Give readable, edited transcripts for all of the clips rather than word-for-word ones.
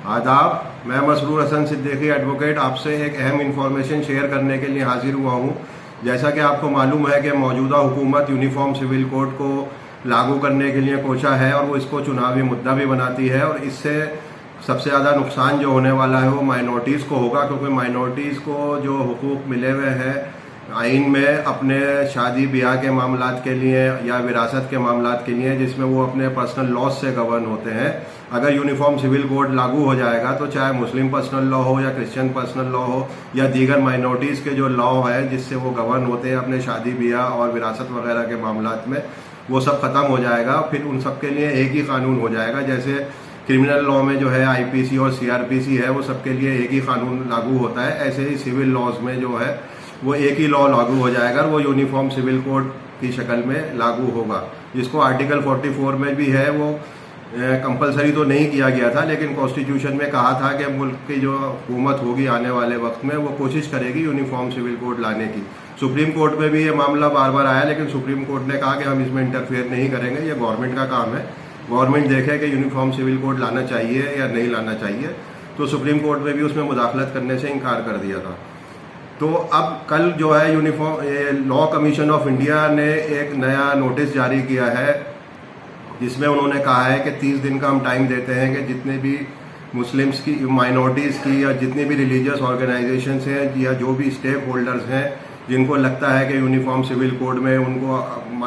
आदाब, मैं मसरूर हसन सिद्दीकी एडवोकेट आपसे एक अहम इंफॉर्मेशन शेयर करने के लिए हाजिर हुआ हूँ। जैसा कि आपको मालूम है कि मौजूदा हुकूमत यूनिफॉर्म सिविल कोड को लागू करने के लिए कोशा है और वो इसको चुनावी मुद्दा भी बनाती है, और इससे सबसे ज़्यादा नुकसान जो होने वाला है वो माइनॉरिटीज़ को होगा, क्योंकि माइनॉरिटीज़ को जो हुकूक मिले हुए हैं आइन में अपने शादी ब्याह के मामलात के लिए या विरासत के मामलात के लिए, जिसमें वो अपने पर्सनल लॉज से गवर्न होते हैं, अगर यूनिफॉर्म सिविल कोड लागू हो जाएगा तो चाहे मुस्लिम पर्सनल लॉ हो या क्रिश्चियन पर्सनल लॉ हो या दीगर माइनॉरिटीज़ के जो लॉ है जिससे वो गवर्न होते हैं अपने शादी ब्याह और विरासत वगैरह के मामलात में, वो सब ख़त्म हो जाएगा। फिर उन सब के लिए एक ही कानून हो जाएगा। जैसे क्रिमिनल लॉ में जो है आईपीसी और सीआरपीसी है वो सबके लिए एक ही कानून लागू होता है, ऐसे ही सिविल लॉज में जो है वो एक ही लॉ लागू हो जाएगा और वो यूनिफॉर्म सिविल कोड की शक्ल में लागू होगा, जिसको आर्टिकल 44 में भी है। वो कंपलसरी तो नहीं किया गया था, लेकिन कॉन्स्टिट्यूशन में कहा था कि मुल्क की जो हुकूमत होगी आने वाले वक्त में वो कोशिश करेगी यूनिफॉर्म सिविल कोड लाने की। सुप्रीम कोर्ट में भी ये मामला बार बार आया, लेकिन सुप्रीम कोर्ट ने कहा कि हम इसमें इंटरफेयर नहीं करेंगे, ये गवर्नमेंट का काम है, गवर्नमेंट देखे कि यूनिफॉर्म सिविल कोड लाना चाहिए या नहीं लाना चाहिए। तो सुप्रीम कोर्ट में भी उसमें मुदाखलत करने से इनकार कर दिया था। तो अब कल जो है uniform law commission of India ने एक नया नोटिस जारी किया है, जिसमें उन्होंने कहा है कि 30 दिन का हम टाइम देते हैं कि जितने भी मुस्लिम्स की, माइनॉरिटीज़ की या जितने भी रिलीजियस ऑर्गेनाइजेशंस हैं या जो भी स्टेक होल्डर्स हैं जिनको लगता है कि यूनिफॉर्म सिविल कोड में उनको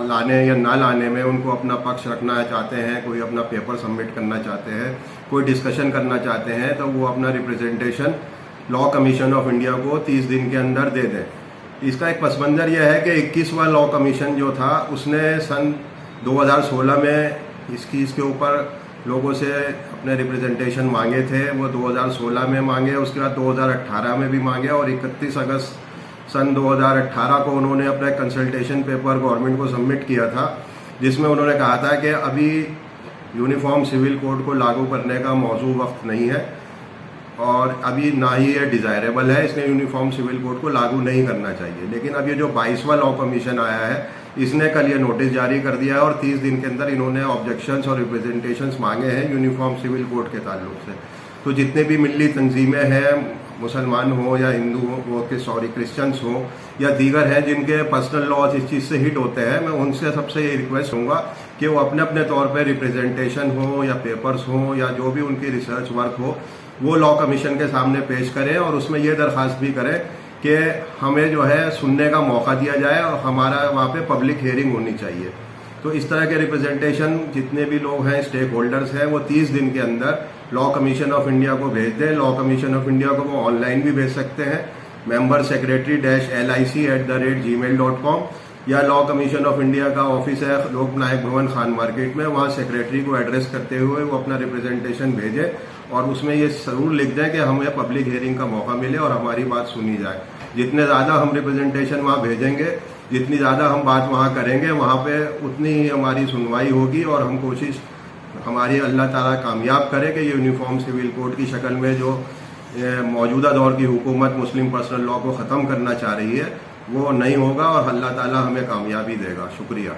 लाने या ना लाने में उनको अपना पक्ष रखना चाहते हैं, कोई अपना पेपर सबमिट करना चाहते हैं, कोई डिस्कशन करना चाहते हैं, तो वो अपना representation law commission of India को 30 दिन के अंदर दे दें। इसका एक पस मंज़र यह है कि 21वां लॉ कमीशन जो था उसने सन 2016 में इसके ऊपर लोगों से अपने रिप्रेजेंटेशन मांगे थे। वो 2016 में मांगे, उसके बाद 2018 में भी मांगे, और 31 अगस्त सन 2018 को उन्होंने अपना कंसल्टेशन पेपर गवर्नमेंट को सबमिट किया था, जिसमें उन्होंने कहा था कि अभी यूनिफॉर्म सिविल कोड को लागू करने का मौजू वक्त नहीं है और अभी ना ही ये डिज़ायरेबल है, इसलिए यूनिफॉर्म सिविल कोड को लागू नहीं करना चाहिए। लेकिन अब ये जो 22वां लॉ कमीशन आया है इसने कल ये नोटिस जारी कर दिया है और 30 दिन के अंदर इन्होंने ऑब्जेक्शंस और रिप्रेजेंटेशंस मांगे हैं यूनिफॉर्म सिविल कोड के ताल्लुक से। तो जितने भी मिली तंजीमें हैं, मुसलमान हो या हिंदू हो क्रिश्चियंस हो या दीगर हैं जिनके पर्सनल लॉज इस चीज़ से हिट होते हैं, मैं उनसे सबसे ये रिक्वेस्ट करूँगा कि वो अपने अपने तौर पर रिप्रेजेंटेशन हो या पेपर्स हो या जो भी उनकी रिसर्च वर्क हो वो लॉ कमीशन के सामने पेश करें और उसमें ये दरख्वास्त भी करें कि हमें जो है सुनने का मौका दिया जाए और हमारा वहाँ पे पब्लिक हियरिंग होनी चाहिए। तो इस तरह के रिप्रेजेंटेशन जितने भी लोग हैं, स्टेक होल्डर्स हैं, वो 30 दिन के अंदर लॉ कमीशन ऑफ इंडिया को भेज दें। लॉ कमीशन ऑफ इंडिया को वो ऑनलाइन भी भेज सकते हैं, member secretary-lic@gmail.com, या लॉ कमीशन ऑफ इंडिया का ऑफिस है लोक नायक भवन खान मार्केट में, वहाँ सेक्रेटरी को एड्रेस करते हुए वो अपना रिप्रेजेंटेशन भेजें और उसमें ये जरूर लिख दें कि हमें पब्लिक हियरिंग का मौका मिले और हमारी बात सुनी जाए। जितने ज़्यादा हम रिप्रेजेंटेशन वहाँ भेजेंगे, जितनी ज़्यादा हम बात वहाँ करेंगे, वहाँ पे उतनी ही हमारी सुनवाई होगी और हम कोशिश हमारी अल्लाह ताला कामयाब करे कि यूनिफॉर्म सिविल कोड की शक्ल में जो मौजूदा दौर की हुकूमत मुस्लिम पर्सनल लॉ को ख़त्म करना चाह रही है वो नहीं होगा और अल्लाह ताला हमें कामयाबी देगा। शुक्रिया।